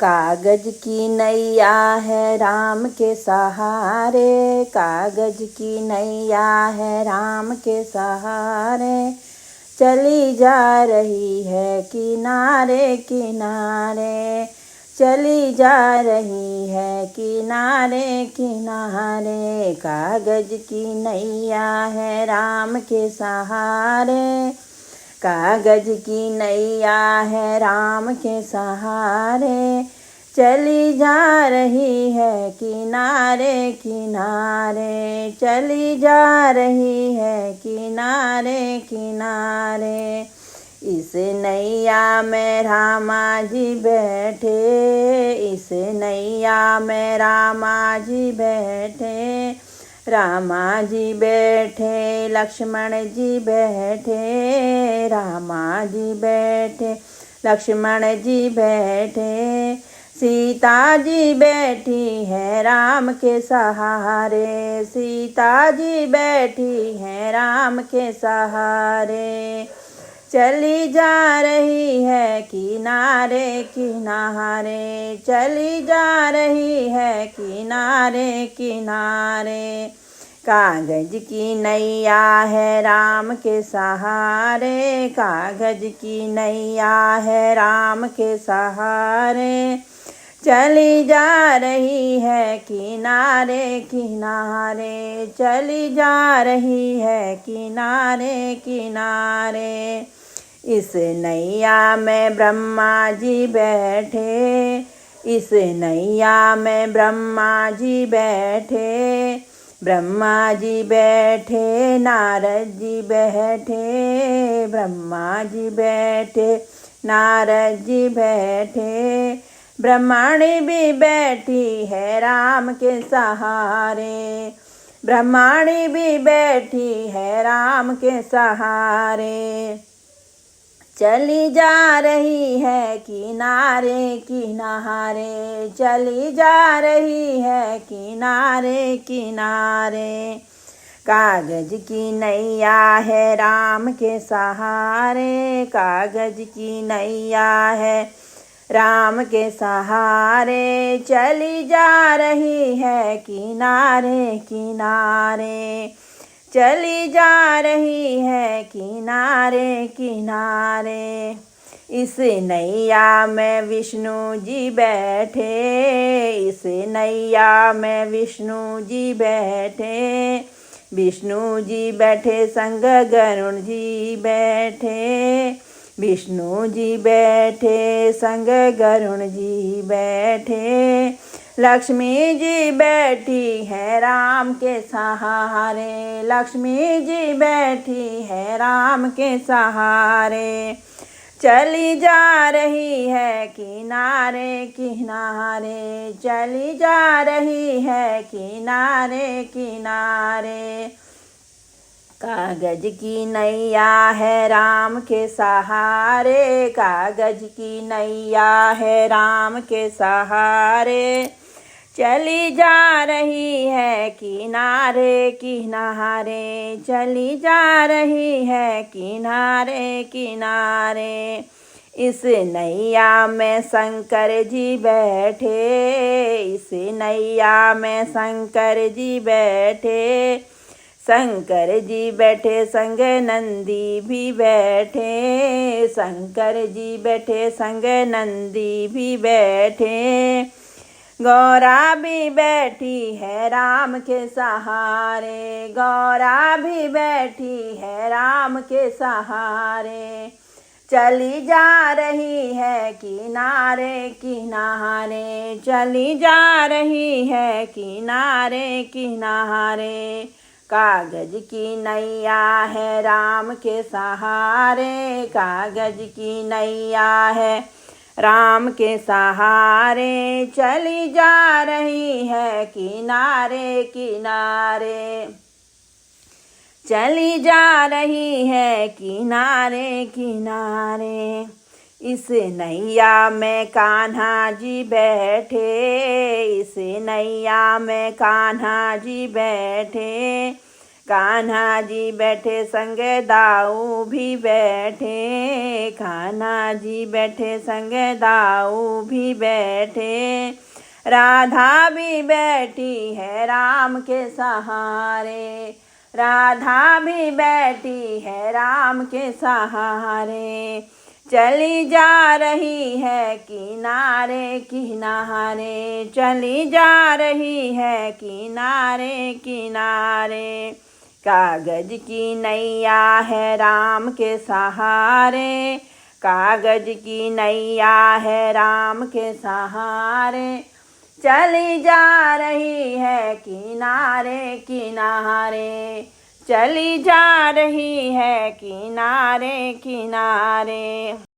कागज की नैया है राम के सहारे, कागज की नैया है राम के सहारे, चली जा रही है किनारे किनारे, चली जा रही है किनारे किनारे। कागज की नैया है राम के सहारे, कागज की नैया है राम के सहारे, चली जा रही है किनारे किनारे, चली जा रही है किनारे किनारे। इस नैया में रामा जी बैठे, इस नैया में रामा जी बैठे, रामा जी बैठे लक्ष्मण जी बैठे, रामा जी बैठे लक्ष्मण जी बैठे, सीता जी बैठी है राम के सहारे, सीता जी बैठी है राम के सहारे, चली जा रही है किनारे किनारे, चली जा रही है किनारे किनारे। कागज की नैया है राम के सहारे, कागज की नैया है राम के सहारे, चली जा रही है किनारे किनारे, चली जा रही है किनारे किनारे। इस नैया में ब्रह्मा जी बैठे, इस नैया में ब्रह्मा जी बैठे, ब्रह्मा जी बैठे नारद जी बैठे, ब्रह्मा जी बैठे नारद जी बैठे, ब्रह्माणी भी बैठी है राम के सहारे, ब्रह्माणी भी बैठी है राम के सहारे, चली जा रही है किनारे किनारे, चली जा रही है किनारे किनारे। कागज की नैया है राम के सहारे, कागज की नैया है राम के सहारे, चली जा रही है किनारे किनारे, चली जा रही है किनारे किनारे। इस नैया में विष्णु जी बैठे, इस नैया में विष्णु जी बैठे, विष्णु जी बैठे संग गरुण जी बैठे, विष्णु जी बैठे संग गरुण जी बैठे, लक्ष्मी जी बैठी है राम के सहारे, लक्ष्मी जी बैठी है राम के सहारे, चली जा रही है किनारे किनारे, चली जा रही है किनारे किनारे। कागज की नैया है राम के सहारे, कागज की नैया है राम के सहारे, चली जा रही है किनारे किनारे, चली जा रही है किनारे किनारे। इस नैया में शंकर जी बैठे, इस नैया में शंकर जी बैठे, शंकर जी बैठे संग नंदी भी बैठे, शंकर जी बैठे संग नंदी भी बैठे, गौरा भी बैठी है राम के सहारे, गौरा भी बैठी है राम के सहारे, चली जा रही है किनारे किनारे, चली जा रही है किनारे किनारे। कागज की नैया है राम के सहारे, कागज की नैया है राम के सहारे, चली जा रही है किनारे किनारे, चली जा रही है किनारे किनारे। इस नैया में कान्हा जी बैठे, इस नैया में कान्हा जी बैठे, कान्हा जी बैठे संग दाऊ भी बैठे, कान्हा जी बैठे संग दाऊ भी बैठे, राधा भी बैठी है राम के सहारे, राधा भी बैठी है राम के सहारे, चली जा रही है किनारे किनारे, चली जा रही है किनारे किनारे, कागज की नैया है राम के सहारे, कागज की नैया है राम के सहारे, चली जा रही है किनारे किनारे, चली जा रही है किनारे किनारे।